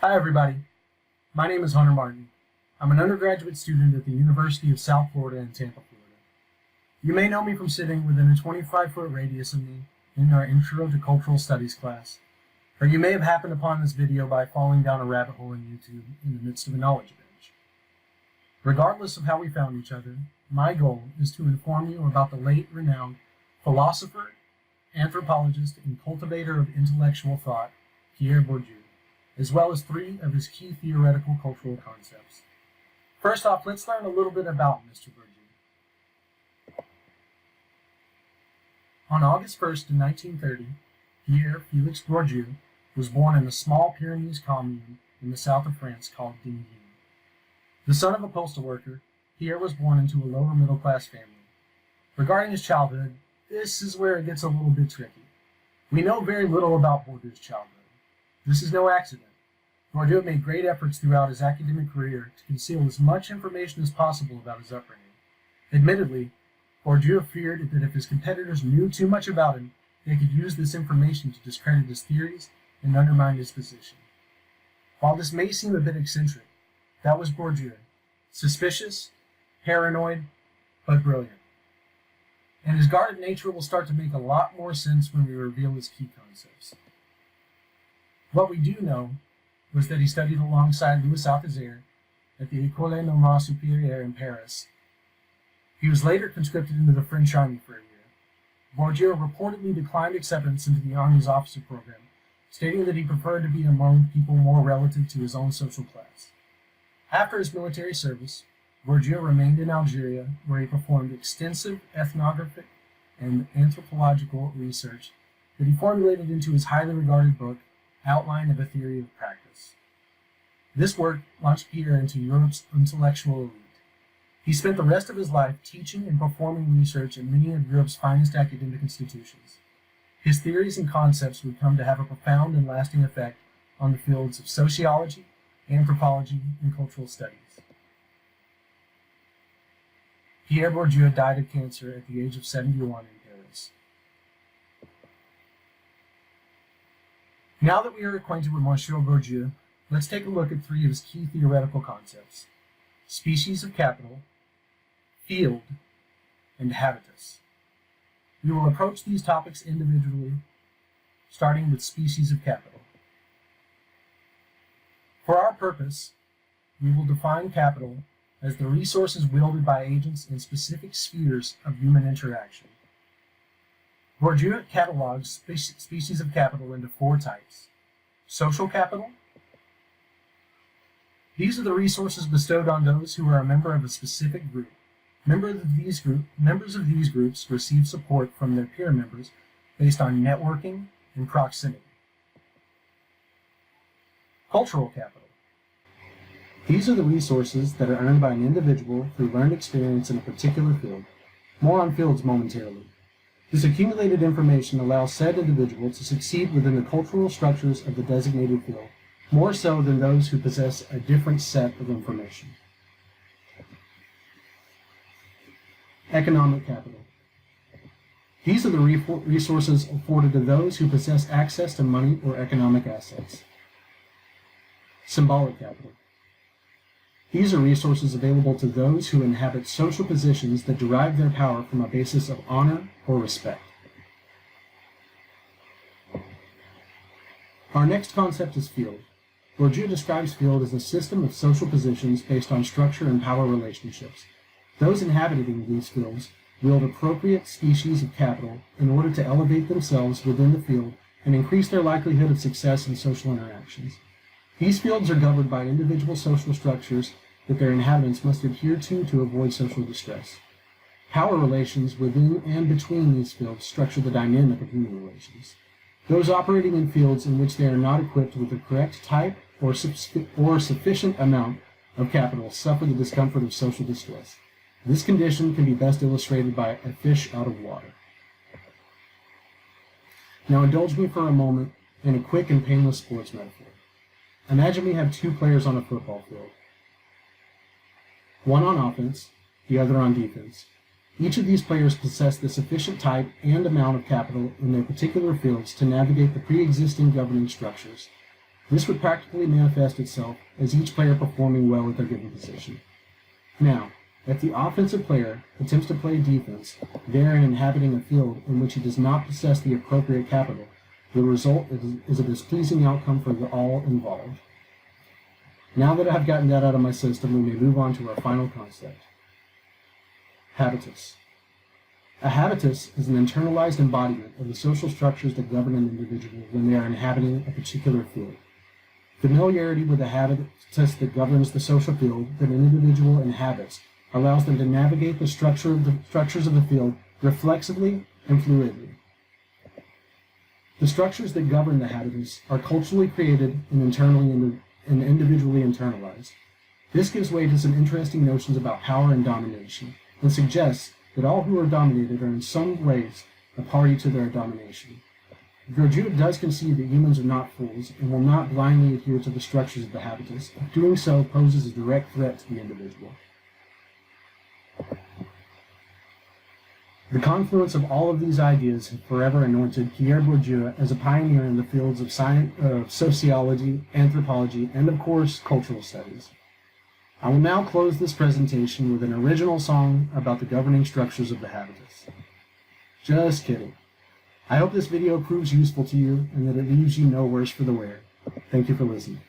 Hi everybody, my name is Hunter Martin. I'm an undergraduate student at the University of South Florida in Tampa, Florida. You may know me from sitting within a 25-foot radius of me in our Intro to Cultural Studies class, or you may have happened upon this video by falling down a rabbit hole in YouTube in the midst of a knowledge binge. Regardless of how we found each other, my goal is to inform you about the late renowned philosopher, anthropologist, and cultivator of intellectual thought, Pierre Bourdieu, as well as three of his key theoretical cultural concepts. First off, let's learn a little bit about Mr. Bourdieu. On August 1st, 1930, Pierre Félix Bourdieu was born in a small Pyrenees commune in the south of France called Digne. The son of a postal worker, Pierre was born into a lower middle-class family. Regarding his childhood, this is where it gets a little bit tricky. We know very little about Bourdieu's childhood. This is no accident. Bourdieu made great efforts throughout his academic career to conceal as much information as possible about his upbringing. Admittedly, Bourdieu feared that if his competitors knew too much about him, they could use this information to discredit his theories and undermine his position. While this may seem a bit eccentric, that was Bourdieu. Suspicious, paranoid, but brilliant. And his guarded nature will start to make a lot more sense when we reveal his key concepts. What we do know was that he studied alongside Louis Althusser at the École Normale Supérieure in Paris. He was later conscripted into the French army for a year. Bourdieu reportedly declined acceptance into the army's officer program, stating that he preferred to be among people more relative to his own social class. After his military service, Bourdieu remained in Algeria, where he performed extensive ethnographic and anthropological research that he formulated into his highly regarded book, Outline of a Theory of Practice. This work launched Pierre into Europe's intellectual elite. He spent the rest of his life teaching and performing research in many of Europe's finest academic institutions. His theories and concepts would come to have a profound and lasting effect on the fields of sociology, anthropology, and cultural studies. Pierre Bourdieu died of cancer at the age of 71 in Paris. Now that we are acquainted with Monsieur Bourdieu, let's take a look at three of his key theoretical concepts: species of capital, field, and habitus. We will approach these topics individually, starting with species of capital. For our purpose, we will define capital as the resources wielded by agents in specific spheres of human interaction. Bourdieu catalogs species of capital into four types: social capital. These are the resources bestowed on those who are a member of a specific group. Members of these groups receive support from their peer members based on networking and proximity. Cultural capital. These are the resources that are earned by an individual through learned experience in a particular field. More on fields momentarily. This accumulated information allows said individual to succeed within the cultural structures of the designated field, more so than those who possess a different set of information. Economic capital. These are the resources afforded to those who possess access to money or economic assets. Symbolic capital. These are resources available to those who inhabit social positions that derive their power from a basis of honor or respect. Our next concept is field. Bourdieu describes field as a system of social positions based on structure and power relationships. Those inhabiting these fields wield appropriate species of capital in order to elevate themselves within the field and increase their likelihood of success in social interactions. These fields are governed by individual social structures that their inhabitants must adhere to avoid social distress. Power relations within and between these fields structure the dynamic of human relations. Those operating in fields in which they are not equipped with the correct type or sufficient amount of capital suffer the discomfort of social distress. This condition can be best illustrated by a fish out of water. Now indulge me for a moment in a quick and painless sports metaphor. Imagine we have two players on a football field. One on offense, the other on defense. Each of these players possess the sufficient type and amount of capital in their particular fields to navigate the pre-existing governing structures. This would practically manifest itself as each player performing well at their given position. Now, if the offensive player attempts to play defense, therein inhabiting a field in which he does not possess the appropriate capital, the result is a displeasing outcome for all involved. Now that I've gotten that out of my system, we may move on to our final concept. Habitus. A habitus is an internalized embodiment of the social structures that govern an individual when they are inhabiting a particular field. Familiarity with the habitus that governs the social field that an individual inhabits allows them to navigate the structures of the field reflexively and fluidly. The structures that govern the habitus are culturally created and individually internalized. This gives way to some interesting notions about power and domination, and suggests that all who are dominated are in some ways a party to their domination. Bourdieu does concede that humans are not fools and will not blindly adhere to the structures of the habitus. Doing so poses a direct threat to the individual. The confluence of all of these ideas have forever anointed Pierre Bourdieu as a pioneer in the fields of science, sociology, anthropology, and of course, cultural studies. I will now close this presentation with an original song about the governing structures of the habitus. Just kidding. I hope this video proves useful to you and that it leaves you no worse for the wear. Thank you for listening.